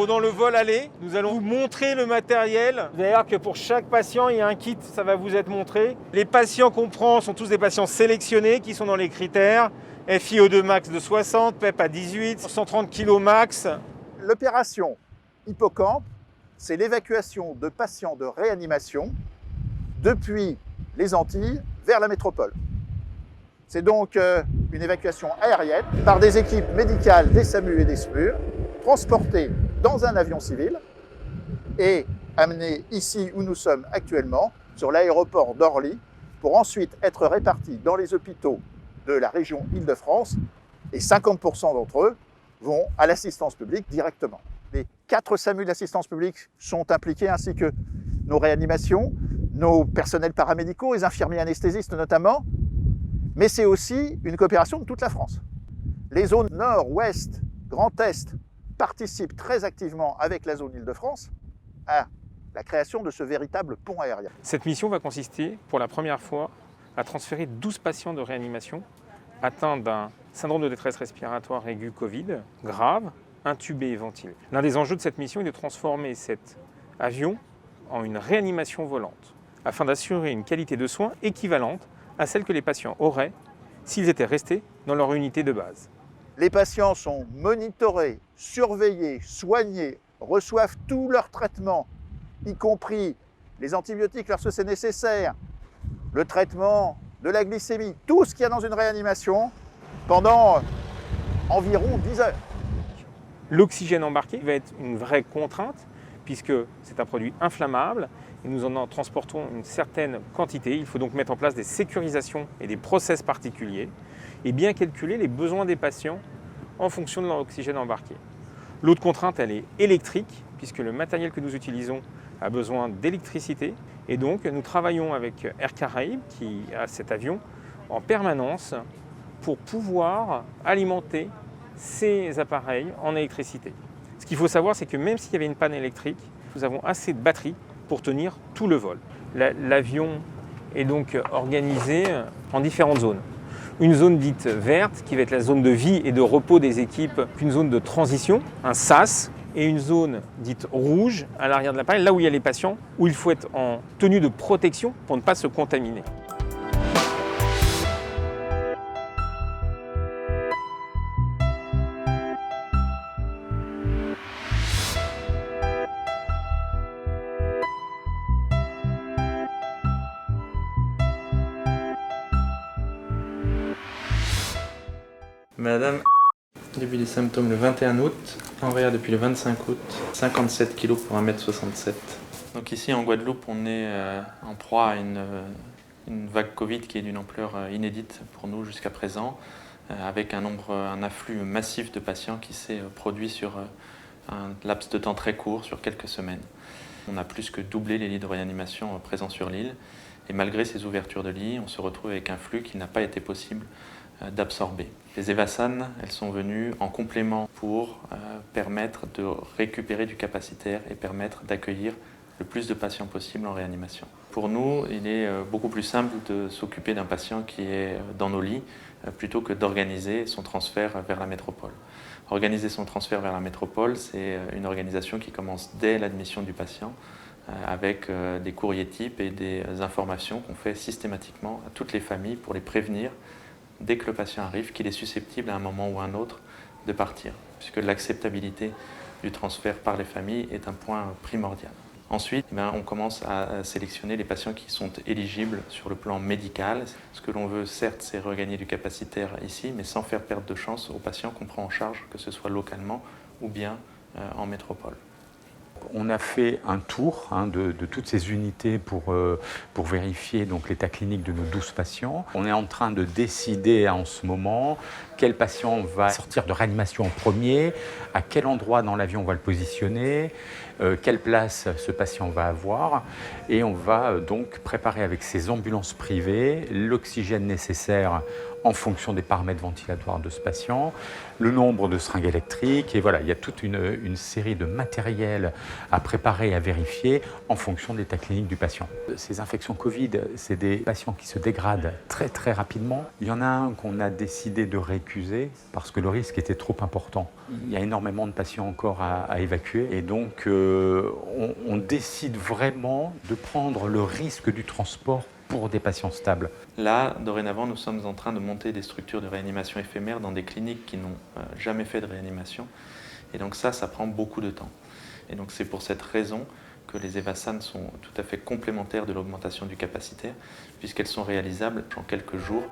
Pendant le vol aller, nous allons vous montrer le matériel. Vous allez voir que pour chaque patient, il y a un kit, ça va vous être montré. Les patients qu'on prend sont tous des patients sélectionnés qui sont dans les critères. FiO2 max de 60, PEP à 18, 130 kg max. L'opération Hippocampe, c'est l'évacuation de patients de réanimation depuis les Antilles vers la métropole. C'est donc une évacuation aérienne par des équipes médicales des SAMU et des SMUR, transportées dans un avion civil et amenées ici où nous sommes actuellement, sur l'aéroport d'Orly, pour ensuite être réparties dans les hôpitaux de la région Île-de-France, et 50% d'entre eux vont à l'assistance publique directement. Les 4 SAMU d'assistance publique sont impliqués, ainsi que nos réanimations, nos personnels paramédicaux, les infirmiers anesthésistes notamment, mais c'est aussi une coopération de toute la France. Les zones Nord, Ouest, Grand Est participent très activement avec la zone Île-de-France à la création de ce véritable pont aérien. Cette mission va consister pour la première fois à transférer 12 patients de réanimation atteints d'un syndrome de détresse respiratoire aiguë Covid grave, intubé et ventilé. L'un des enjeux de cette mission est de transformer cet avion en une réanimation volante afin d'assurer une qualité de soins équivalente à celle que les patients auraient s'ils étaient restés dans leur unité de base. Les patients sont monitorés, surveillés, soignés, reçoivent tout leur traitement, y compris les antibiotiques lorsque c'est nécessaire, le traitement de la glycémie, tout ce qu'il y a dans une réanimation pendant environ 10 heures. L'oxygène embarqué va être une vraie contrainte puisque c'est un produit inflammable et nous en transportons une certaine quantité. Il faut donc mettre en place des sécurisations et des process particuliers et bien calculer les besoins des patients en fonction de leur oxygène embarqué. L'autre contrainte, elle est électrique puisque le matériel que nous utilisons a besoin d'électricité et donc nous travaillons avec Air Caraïbes qui a cet avion en permanence pour pouvoir alimenter ces appareils en électricité. Ce qu'il faut savoir, c'est que même s'il y avait une panne électrique, nous avons assez de batterie pour tenir tout le vol. L'avion est donc organisé en différentes zones. Une zone dite verte, qui va être la zone de vie et de repos des équipes, une zone de transition, un SAS, et une zone dite rouge à l'arrière de l'appareil, là où il y a les patients, où il faut être en tenue de protection pour ne pas se contaminer. Madame, début des symptômes le 21 août, en réa depuis le 25 août, 57 kg pour 1m67. Donc ici en Guadeloupe, on est en proie à une vague Covid qui est d'une ampleur inédite pour nous jusqu'à présent, avec un afflux massif de patients qui s'est produit sur un laps de temps très court, sur quelques semaines. On a plus que doublé les lits de réanimation présents sur l'île, et malgré ces ouvertures de lits, on se retrouve avec un flux qui n'a pas été possible d'absorber. Les Evassan, elles sont venues en complément pour permettre de récupérer du capacitaire et permettre d'accueillir le plus de patients possible en réanimation. Pour nous, il est beaucoup plus simple de s'occuper d'un patient qui est dans nos lits plutôt que d'organiser son transfert vers la métropole. Organiser son transfert vers la métropole, c'est une organisation qui commence dès l'admission du patient avec des courriers types et des informations qu'on fait systématiquement à toutes les familles pour les prévenir dès que le patient arrive, qu'il est susceptible à un moment ou à un autre de partir, puisque l'acceptabilité du transfert par les familles est un point primordial. Ensuite, on commence à sélectionner les patients qui sont éligibles sur le plan médical. Ce que l'on veut, certes, c'est regagner du capacitaire ici, mais sans faire perdre de chance aux patients qu'on prend en charge, que ce soit localement ou bien en métropole. On a fait un tour de toutes ces unités pour vérifier l'état clinique de nos 12 patients. On est en train de décider en ce moment quel patient va sortir de réanimation en premier, à quel endroit dans l'avion on va le positionner, quelle place ce patient va avoir. Et on va donc préparer avec ces ambulances privées l'oxygène nécessaire en fonction des paramètres ventilatoires de ce patient, le nombre de seringues électriques, et voilà, il y a toute une série de matériel à préparer et à vérifier en fonction de l'état clinique du patient. Ces infections Covid, c'est des patients qui se dégradent très très rapidement. Il y en a un qu'on a décidé de récuser parce que le risque était trop important. Il y a énormément de patients encore à évacuer et donc on décide vraiment de prendre le risque du transport pour des patients stables. Là, dorénavant, nous sommes en train de monter des structures de réanimation éphémère dans des cliniques qui n'ont jamais fait de réanimation. Et donc ça prend beaucoup de temps. Et donc c'est pour cette raison que les EVASAN sont tout à fait complémentaires de l'augmentation du capacitaire, puisqu'elles sont réalisables en quelques jours.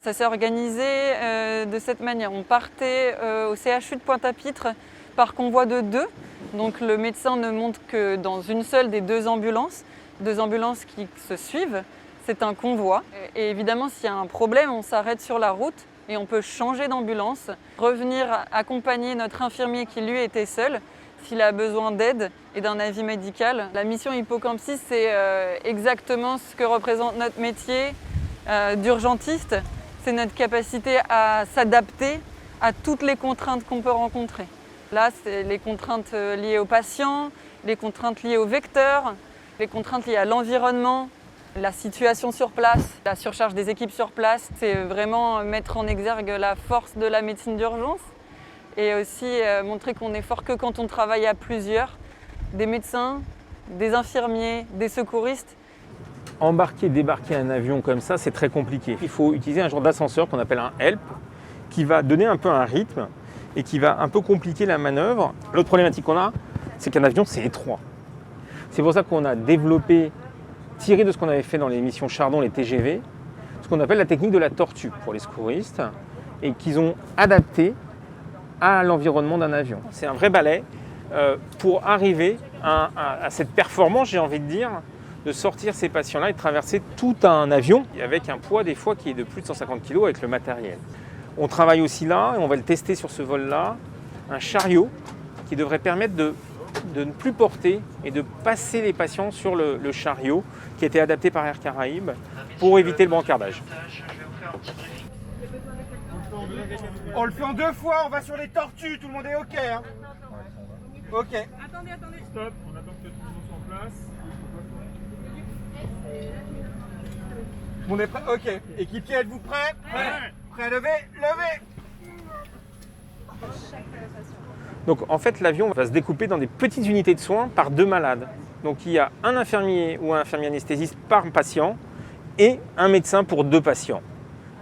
Ça s'est organisé de cette manière. On partait au CHU de Pointe-à-Pitre par convoi de 2. Donc le médecin ne monte que dans une seule des 2 ambulances qui se suivent. C'est un convoi. Et évidemment, s'il y a un problème, on s'arrête sur la route et on peut changer d'ambulance, revenir accompagner notre infirmier qui lui était seul s'il a besoin d'aide et d'un avis médical. La mission Hippocampsis, c'est exactement ce que représente notre métier d'urgentiste. C'est notre capacité à s'adapter à toutes les contraintes qu'on peut rencontrer. Là, c'est les contraintes liées aux patients, les contraintes liées aux vecteurs, les contraintes liées à l'environnement, la situation sur place, la surcharge des équipes sur place. C'est vraiment mettre en exergue la force de la médecine d'urgence et aussi montrer qu'on est fort que quand on travaille à plusieurs, des médecins, des infirmiers, des secouristes. Embarquer, débarquer un avion comme ça, c'est très compliqué. Il faut utiliser un genre d'ascenseur qu'on appelle un HELP, qui va donner un peu un rythme et qui va un peu compliquer la manœuvre. L'autre problématique qu'on a, c'est qu'un avion, c'est étroit. C'est pour ça qu'on a développé, tiré de ce qu'on avait fait dans les missions Chardon, les TGV, ce qu'on appelle la technique de la tortue pour les secouristes, et qu'ils ont adapté à l'environnement d'un avion. C'est un vrai balai pour arriver à cette performance, j'ai envie de dire, de sortir ces patients-là et de traverser tout un avion avec un poids des fois qui est de plus de 150 kg avec le matériel. On travaille aussi là, et on va le tester sur ce vol-là, un chariot qui devrait permettre de ne plus porter et de passer les patients sur le chariot qui a été adapté par Air Caraïbes pour éviter le brancardage. On le fait en 2 fois, on va sur les tortues, tout le monde est OK hein. OK. Attendez. Stop, on attend que tout le monde soit en place. On est prêt? OK. Équipier, êtes-vous prêts? Prêt à lever? Levez! Donc en fait l'avion va se découper dans des petites unités de soins par 2 malades. Donc il y a un infirmier ou un infirmier anesthésiste par patient et un médecin pour 2 patients.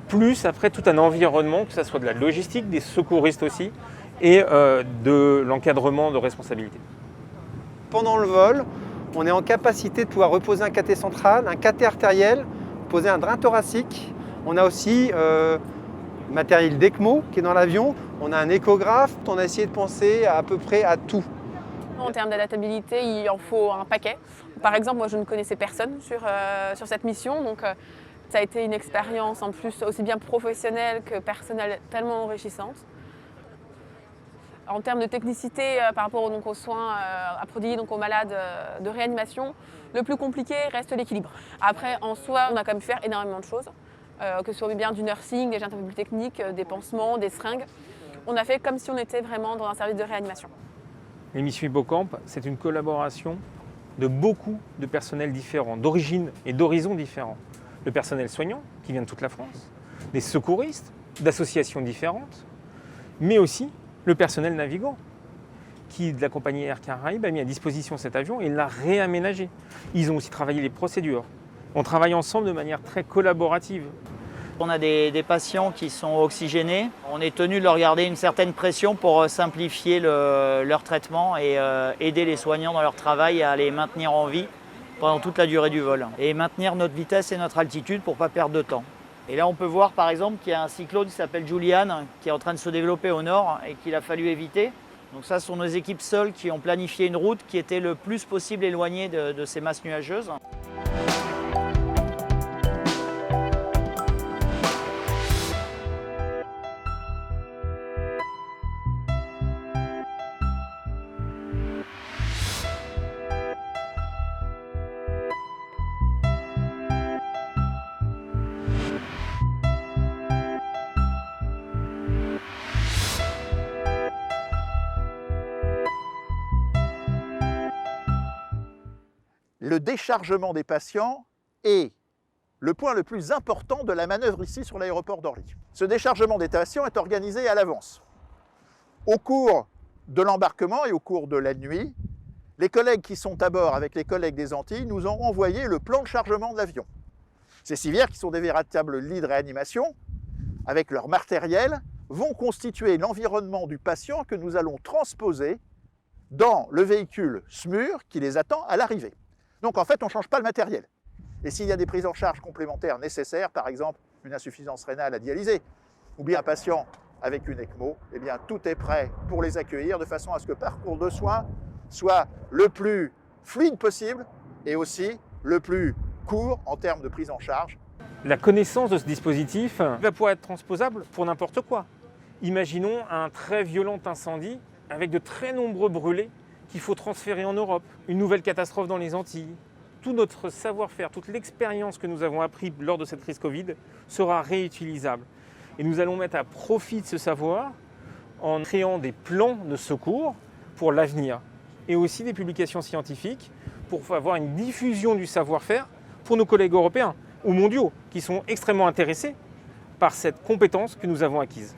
Plus après tout un environnement, que ce soit de la logistique, des secouristes aussi, et de l'encadrement de responsabilité. Pendant le vol, on est en capacité de pouvoir reposer un cathé central, un cathé artériel, poser un drain thoracique. On a aussi matériel d'ECMO qui est dans l'avion. On a un échographe. On a essayé de penser à peu près à tout. En termes d'adaptabilité, il en faut un paquet. Par exemple, moi je ne connaissais personne sur cette mission, donc ça a été une expérience en plus aussi bien professionnelle que personnelle tellement enrichissante. En termes de technicité par rapport aux soins à prodiguer aux malades de réanimation, le plus compliqué reste l'équilibre. Après, en soi, on a quand même pu faire énormément de choses, que ce soit bien du nursing, des gens un peu plus techniques, des pansements, des seringues. On a fait comme si on était vraiment dans un service de réanimation. L'émission Hippocamp, c'est une collaboration de beaucoup de personnels différents, d'origine et d'horizons différents. Le personnel soignant, qui vient de toute la France, des secouristes, d'associations différentes, mais aussi le personnel navigant, qui, de la compagnie Air Caraïbes, a mis à disposition cet avion et l'a réaménagé. Ils ont aussi travaillé les procédures. On travaille ensemble de manière très collaborative. On a des patients qui sont oxygénés. On est tenu de leur garder une certaine pression pour simplifier leur traitement et aider les soignants dans leur travail à les maintenir en vie pendant toute la durée du vol. Et maintenir notre vitesse et notre altitude pour ne pas perdre de temps. Et là, on peut voir par exemple qu'il y a un cyclone qui s'appelle Julian qui est en train de se développer au nord et qu'il a fallu éviter. Donc ça, ce sont nos équipes seules qui ont planifié une route qui était le plus possible éloignée de ces masses nuageuses. le déchargement des patients est le point le plus important de la manœuvre ici sur l'aéroport d'Orly. Ce déchargement des patients est organisé à l'avance. Au cours de l'embarquement et au cours de la nuit, les collègues qui sont à bord avec les collègues des Antilles nous ont envoyé le plan de chargement de l'avion. Ces civières, qui sont des véritables lits de réanimation, avec leur matériel, vont constituer l'environnement du patient que nous allons transposer dans le véhicule SMUR qui les attend à l'arrivée. Donc en fait, on ne change pas le matériel. Et s'il y a des prises en charge complémentaires nécessaires, par exemple une insuffisance rénale à dialyser, ou bien un patient avec une ECMO, eh bien tout est prêt pour les accueillir de façon à ce que le parcours de soins soit le plus fluide possible et aussi le plus court en termes de prise en charge. La connaissance de ce dispositif va pouvoir être transposable pour n'importe quoi. Imaginons un très violent incendie avec de très nombreux brûlés qu'il faut transférer en Europe, une nouvelle catastrophe dans les Antilles. Tout notre savoir-faire, toute l'expérience que nous avons appris lors de cette crise Covid sera réutilisable. Et nous allons mettre à profit de ce savoir en créant des plans de secours pour l'avenir et aussi des publications scientifiques pour avoir une diffusion du savoir-faire pour nos collègues européens ou mondiaux qui sont extrêmement intéressés par cette compétence que nous avons acquise.